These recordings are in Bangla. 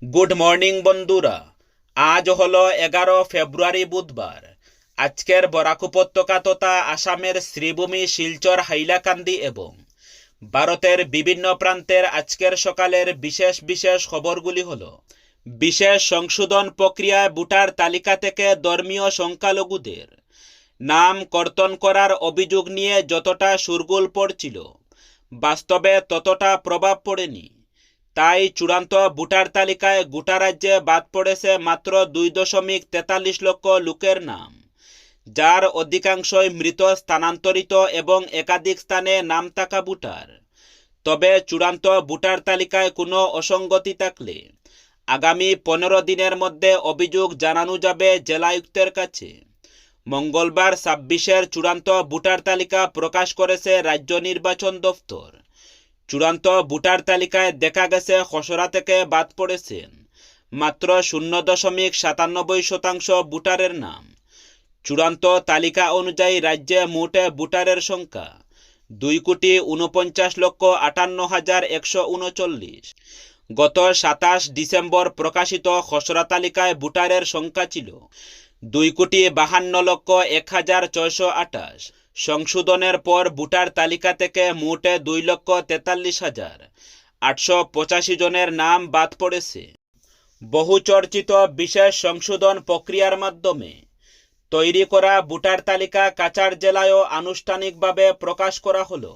গুড মর্নিং বন্ধুরা। আজ হলো 11 ফেব্রুয়ারি বুধবার। আজকের বরাক উপত্যকা তথা আসামের শ্রীভূমি, শিলচর, হাইলাকান্দি এবং ভারতের বিভিন্ন প্রান্তের আজকের সকালের বিশেষ বিশেষ খবরগুলি হলো: বিশেষ সংশোধন প্রক্রিয়ায় ভোটার তালিকা থেকে ধর্মীয় সংখ্যালঘুদের নাম কর্তন করার অভিযোগ নিয়ে যতটা শোরগোল পড়ছিল, বাস্তবে ততটা প্রভাব পড়েনি। তাই চূড়ান্ত ভোটার তালিকায় গোটা রাজ্যে বাদ পড়েছে মাত্র 2.43 লক্ষ লোকের নাম, যার অধিকাংশই মৃত, স্থানান্তরিত এবং একাধিক স্থানে নাম থাকা ভোটার। তবে চূড়ান্ত ভোটার তালিকায় কোনো অসঙ্গতি থাকলে আগামী 15 দিনের মধ্যে অভিযোগ জানানো যাবে জেলায়ুক্তের কাছে। মঙ্গলবার 26-এর চূড়ান্ত ভোটার তালিকা প্রকাশ করেছে রাজ্য নির্বাচন দফতর। চূড়ান্ত ভোটার তালিকায় দেখা গেছে খসড়া থেকে বাদ পড়েছেন মাত্র 0.97% ভোটারের নাম। চূড়ান্ত তালিকা অনুযায়ী রাজ্যে মোট ভোটারের সংখ্যা 2,49,58,139। গত 27 ডিসেম্বর প্রকাশিত খসড়া তালিকায় ভোটারের সংখ্যা ছিল 2,52,01,628। সংশোধনের পর ভোটার তালিকা থেকে মোট 2,43,885 জনের নাম বাদ পড়েছে। বহুচর্চিত বিশেষ সংশোধন প্রক্রিয়ার মাধ্যমে তৈরি করা ভোটার তালিকা কাছাড় জেলায়ও আনুষ্ঠানিকভাবে প্রকাশ করা হলো।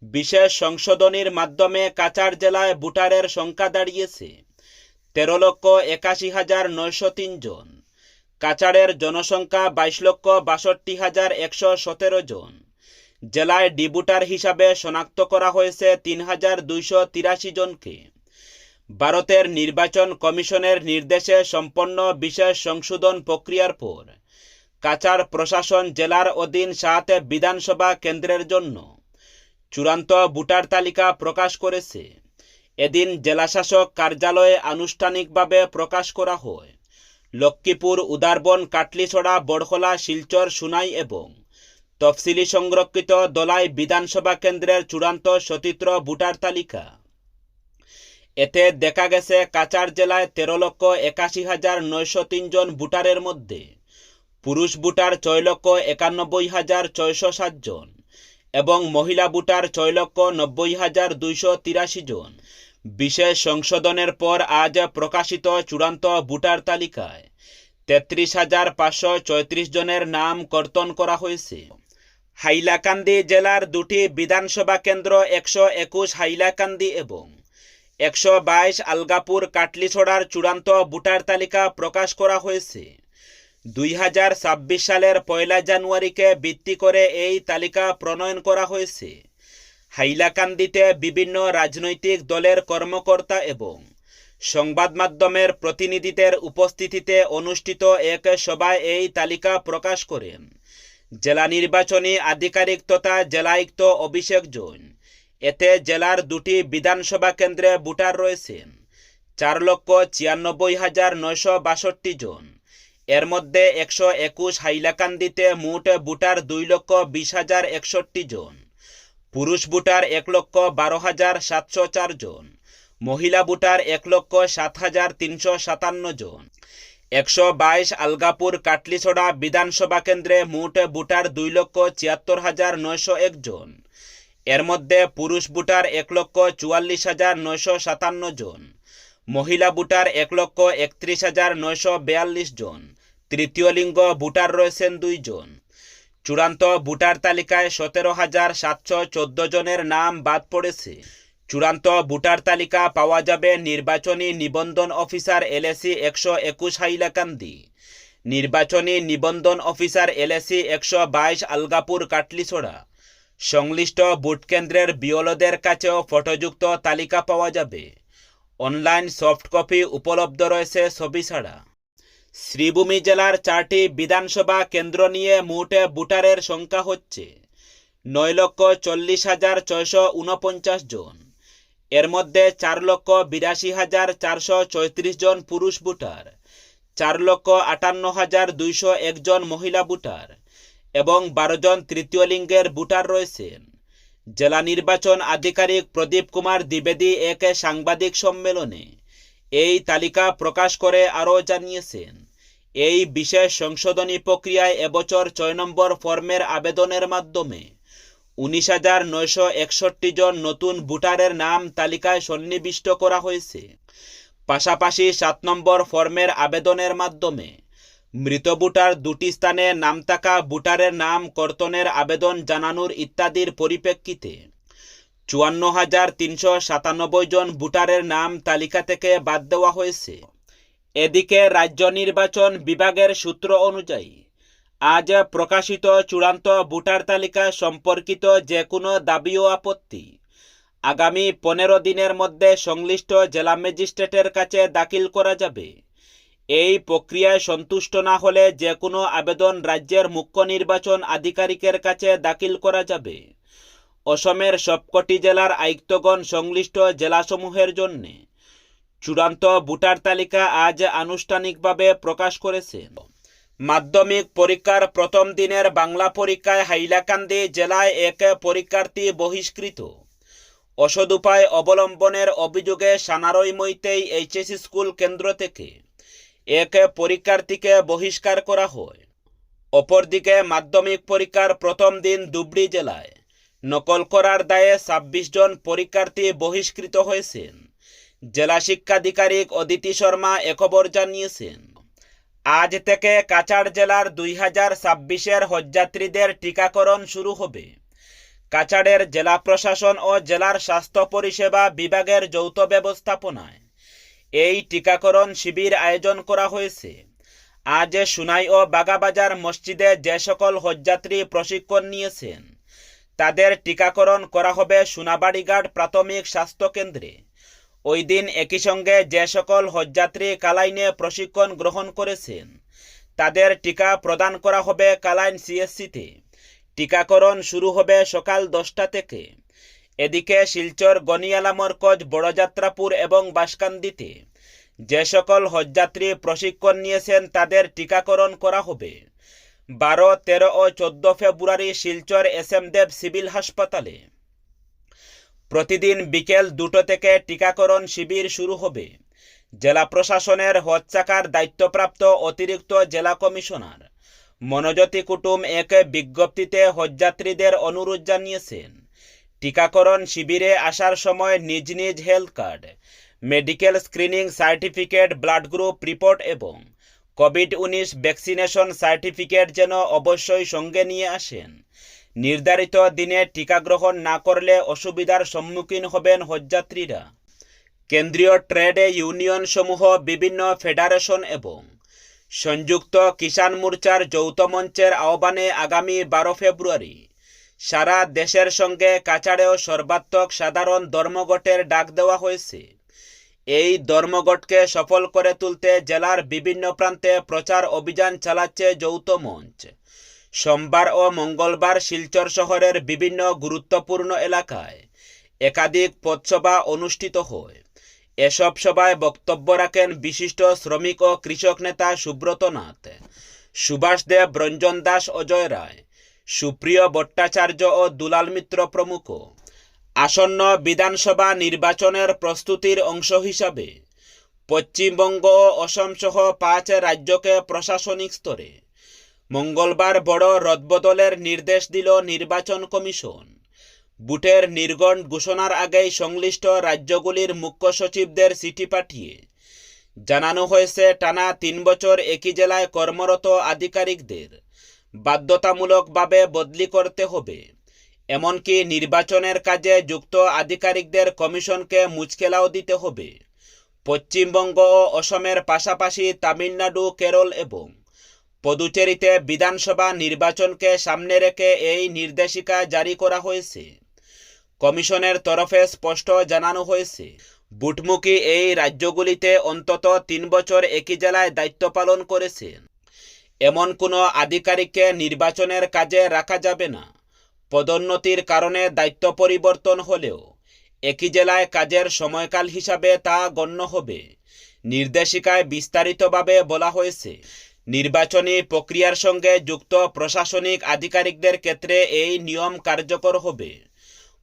বিশেষ সংশোধনীর মাধ্যমে কাছাড় জেলায় ভোটারের সংখ্যা দাঁড়িয়েছে 13,81,903 জন। কাছাড়ের জনসংখ্যা 22,62,117 জন। জেলায় ডি ভোটার হিসাবে শনাক্ত করা হয়েছে 3,283 জনকে। ভারতের নির্বাচন কমিশনের নির্দেশে সম্পন্ন বিশেষ সংশোধন প্রক্রিয়ার পর কাছাড় প্রশাসন জেলার অধীন 7 বিধানসভা কেন্দ্রের জন্য চূড়ান্ত ভোটার তালিকা প্রকাশ করেছে। এদিন জেলাশাসক কার্যালয়ে আনুষ্ঠানিকভাবে প্রকাশ করা হয়। লক্ষ্মীপুর, উদারবন, কাটলিছড়া, বড়খলা, শিলচর, সুনাই এবং তফসিলি সংরক্ষিত দলাই বিধানসভা কেন্দ্রের চূড়ান্ত সচিত্র ভোটার তালিকা। এতে দেখা গেছে কাছাড় জেলায় 13,81,903 জন ভোটারের মধ্যে পুরুষ ভোটার 6,91,607 জন এবং মহিলা ভোটার 6,90,283 জন। বিশেষ সংশোধনের পর আজ প্রকাশিত চূড়ান্ত ভোটার তালিকায় 33,534 জনের নাম কর্তন করা হয়েছে। হাইলাকান্দি জেলার 2টি বিধানসভা কেন্দ্র 121 হাইলাকান্দি এবং 122 আলগাপুর কাটলিছড়ার চূড়ান্ত ভোটার তালিকা প্রকাশ করা হয়েছে। 2026 সালের 1 জানুয়ারিকে ভিত্তি করে এই তালিকা প্রণয়ন করা হয়েছে। হাইলাকান্দিতে বিভিন্ন রাজনৈতিক দলের কর্মকর্তা এবং সংবাদ মাধ্যমের প্রতিনিধিদের উপস্থিতিতে অনুষ্ঠিত এক সভায় এই তালিকা প্রকাশ করেন জেলা নির্বাচনী আধিকারিক তথা জেলায়ুক্ত অভিষেক জৈন। এতে জেলার 2টি বিধানসভা কেন্দ্রে ভোটার রয়েছেন 4,96,962 জন। এর মধ্যে 121 হাইলাকান্দিতে মোট ভোটার 2,20,061 জন। পুরুষ ভোটার 1,12,704 জন। মহিলা ভোটার 1,07,357 জন। 122 আলগাপুর কাটলিছড়া বিধানসভা কেন্দ্রে মোট ভোটার 2,76,901 জন। এর মধ্যে পুরুষ ভোটার 1,44,957 জন। মহিলা ভোটার 1,31,942 জন। তৃতীয় লিঙ্গ ভোটার রয়েছেন 2 জন। চূড়ান্ত ভোটার তালিকায় 17,714 জনের নাম বাদ পড়েছে। চূড়ান্ত ভোটার তালিকা পাওয়া যাবে নির্বাচনী নিবন্ধন অফিসার LAC 121 হাইলাকান্দি, নির্বাচনী নিবন্ধন অফিসার LAC 122 আলগাপুর কাটলিছড়া। সংশ্লিষ্ট ভোট কেন্দ্রের বিওলদের কাছেও ফটোযুক্ত তালিকা পাওয়া যাবে। অনলাইন সফট কপি উপলব্ধ রয়েছে ছবি ছাড়া। শ্রীভূমি জেলার 4টি বিধানসভা কেন্দ্র নিয়ে মোট ভোটারের সংখ্যা হচ্ছে 9,40,649 জন। এর মধ্যে 4,82,434 জন পুরুষ ভোটার, 4,58,201 জন মহিলা ভোটার এবং 12 জন তৃতীয় লিঙ্গের ভোটার রয়েছেন। জেলা নির্বাচন আধিকারিক প্রদীপ কুমার দ্বিবেদী এক সাংবাদিক সম্মেলনে এই তালিকা প্রকাশ করে আরও জানিয়েছেন, এই বিশেষ সংশোধনী প্রক্রিয়ায় এবছর 6 নম্বর ফর্মের আবেদনের মাধ্যমে 19,961 জন নতুন ভোটারের নাম তালিকায় সন্নিবিষ্ট করা হয়েছে। পাশাপাশি 7 নম্বর ফর্মের আবেদনের মাধ্যমে মৃত ভোটার 2টি স্থানে নাম থাকা ভোটারের নাম কর্তনের আবেদন জানানোর ইত্যাদির পরিপ্রেক্ষিতে 54,397 জন ভোটারের নাম তালিকা থেকে বাদ দেওয়া হয়েছে। এদিকে রাজ্য নির্বাচন বিভাগের সূত্র অনুযায়ী আজ প্রকাশিত চূড়ান্ত ভোটার তালিকা সম্পর্কিত যে কোনো দাবি ও আপত্তি আগামী 15 দিনের মধ্যে সংশ্লিষ্ট জেলা ম্যাজিস্ট্রেটের কাছে দাখিল করা যাবে। এই প্রক্রিয়ায় সন্তুষ্ট না হলে যে কোনো আবেদন রাজ্যের মুখ্য নির্বাচন আধিকারিকের কাছে দাখিল করা যাবে। অসমের সবকটি জেলার আয়ুক্তগণ সংশ্লিষ্ট জেলাসমূহের জন্য চূড়ান্ত ভোটার তালিকা আজ আনুষ্ঠানিকভাবে প্রকাশ করেছেন। মাধ্যমিক পরীক্ষার প্রথম দিনের বাংলা পরীক্ষায় হাইলাকান্দি জেলায় এক পরীক্ষার্থী বহিষ্কৃত। অসৎ উপায় অবলম্বনের অভিযোগে সানারইমইতেই এইচএসসি স্কুল কেন্দ্র থেকে এক পরীক্ষার্থীকে বহিষ্কার করা হয়। অপরদিকে মাধ্যমিক পরীক্ষার প্রথম দিন ধুবড়ী জেলায় নকল করার দায়ে 26 জন পরীক্ষার্থী বহিষ্কৃত হয়েছেন। জেলা শিক্ষাধিকারিক অদিতি শর্মা এ খবর জানিয়েছেন। আজ থেকে কাছাড় জেলার 2026-এর হজযাত্রীদের টিকাকরণ শুরু হবে। কাছাড়ের জেলা প্রশাসন ও জেলার স্বাস্থ্য পরিষেবা বিভাগের যৌথ ব্যবস্থাপনায় এই টিকাকরণ শিবির আয়োজন করা হয়েছে। আজ সুনাই ও বাগাবাজার মসজিদে যে সকল হজযাত্রী প্রশিক্ষণ নিয়েছেন তাদের টিকাকরণ করা হবে সোনাবাড়িঘাট প্রাথমিক স্বাস্থ্য কেন্দ্রে। ওই দিন একই সঙ্গে যে সকল হজযাত্রী কালাইনে প্রশিক্ষণ গ্রহণ করেছেন তাদের টিকা প্রদান করা হবে কালাইন সিএসসিতে। টিকাকরণ শুরু হবে সকাল 10টা থেকে। এদিকে শিলচর, গনিয়ালা মরকজ, বড়যাত্রাপুর এবং বাঁশকান্দিতে যে সকল হজযাত্রী প্রশিক্ষণ নিয়েছেন তাদের টিকাকরণ করা হবে। 12, 13 ও 14 ফেব্রুয়ারি শিলচর এসএম দেব সিভিল হাসপাতালে প্রতিদিন বিকেল 2টো থেকে টিকাকরণ শিবির শুরু হবে। জেলা প্রশাসনের হজ শাখার দায়িত্বপ্রাপ্ত অতিরিক্ত জেলা কমিশনার মনোজ্যোতি কুটুম এক বিজ্ঞপ্তিতে হজযাত্রীদের অনুরোধ জানিয়েছেন, টিকাকরণ শিবিরে আসার সময় নিজ নিজ health card, medical screening certificate, blood group report এবং কোভিড-19 ভ্যাকসিনেশন সার্টিফিকেট যেন অবশ্যই সঙ্গে নিয়ে আসেন। নির্ধারিত দিনে টিকা গ্রহণ না করলে অসুবিধার সম্মুখীন হবেন হজযাত্রীরা। কেন্দ্রীয় ট্রেড ইউনিয়ন সমূহ, বিভিন্ন ফেডারেশন এবং সংযুক্ত কিষাণ মোর্চার যৌথ মঞ্চের আহ্বানে আগামী 12 ফেব্রুয়ারি সারা দেশের সঙ্গে কাছাড়েও সর্বাত্মক সাধারণ ধর্মঘটের ডাক দেওয়া হয়েছে। এই ধর্মঘটকে সফল করে তুলতে জেলার বিভিন্ন প্রান্তে প্রচার অভিযান চালাচ্ছে যৌথ মঞ্চ। সোমবার ও মঙ্গলবার শিলচর শহরের বিভিন্ন গুরুত্বপূর্ণ এলাকায় একাধিক পথসভা অনুষ্ঠিত হয়। এসব সভায় বক্তব্য রাখেন বিশিষ্ট শ্রমিক ও কৃষক নেতা সুব্রত নাথ, সুভাষ দেব, রঞ্জন দাস, অজয় রায়, সুপ্রিয় ভট্টাচার্য ও দুলাল মিত্র প্রমুখ। আসন্ন বিধানসভা নির্বাচনের প্রস্তুতির অংশ হিসাবে পশ্চিমবঙ্গ ও অসম সহ 5 রাজ্যকে প্রশাসনিক স্তরে মঙ্গলবার বড় রদবদলের নির্দেশ দিল নির্বাচন কমিশন। ভোটের নির্ঘণ্ট ঘোষণার আগেই সংশ্লিষ্ট রাজ্যগুলির মুখ্য সচিবদের চিঠি পাঠিয়ে জানানো হয়েছে টানা 3 বছর একই জেলায় কর্মরত আধিকারিকদের বাধ্যতামূলকভাবে বদলি করতে হবে। এমনকি নির্বাচনের কাজে যুক্ত আধিকারিকদের কমিশনকে মুচকেলাও দিতে হবে। পশ্চিমবঙ্গ ও অসমের পাশাপাশি তামিলনাড়ু, কেরল এবং পুদুচেরিতে বিধানসভা নির্বাচনকে সামনে রেখে এই নির্দেশিকা জারি করা হয়েছে। কমিশনের তরফে স্পষ্ট জানানো হয়েছে, ভোটমুখী এই রাজ্যগুলিতে অন্তত 3 বছর একই জেলায় দায়িত্ব পালন করেছেন এমন কোনো আধিকারিককে নির্বাচনের কাজে রাখা যাবে না। পদোন্নতির কারণে দায়িত্ব পরিবর্তন হলেও একই জেলায় কাজের সময়কাল হিসাবে তা গণ্য হবে। নির্দেশিকায় বিস্তারিতভাবে বলা হয়েছে, নির্বাচনী প্রক্রিয়ার সঙ্গে যুক্ত প্রশাসনিক আধিকারিকদের ক্ষেত্রে এই নিয়ম কার্যকর হবে।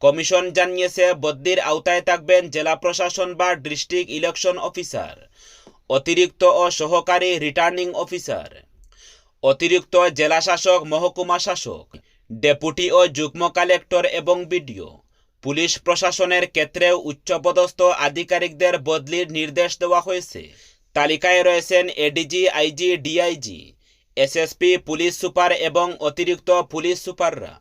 কমিশন জানিয়েছে বদলির আওতায় থাকবেন জেলা প্রশাসন বা ডিস্ট্রিক্ট ইলেকশন অফিসার, অতিরিক্ত ও সহকারী রিটার্নিং অফিসার, অতিরিক্ত জেলা শাসক, মহকুমা শাসক, ডেপুটি ও যুগ্ম কালেক্টর এবং বিডিও। পুলিশ প্রশাসনের ক্ষেত্রেও উচ্চপদস্থ আধিকারিকদের বদলির নির্দেশ দেওয়া হয়েছে। তালিকায় রয়েছেন ADG, IG, DIG, SSP, police super এবং অতিরিক্ত পুলিশ সুপাররা।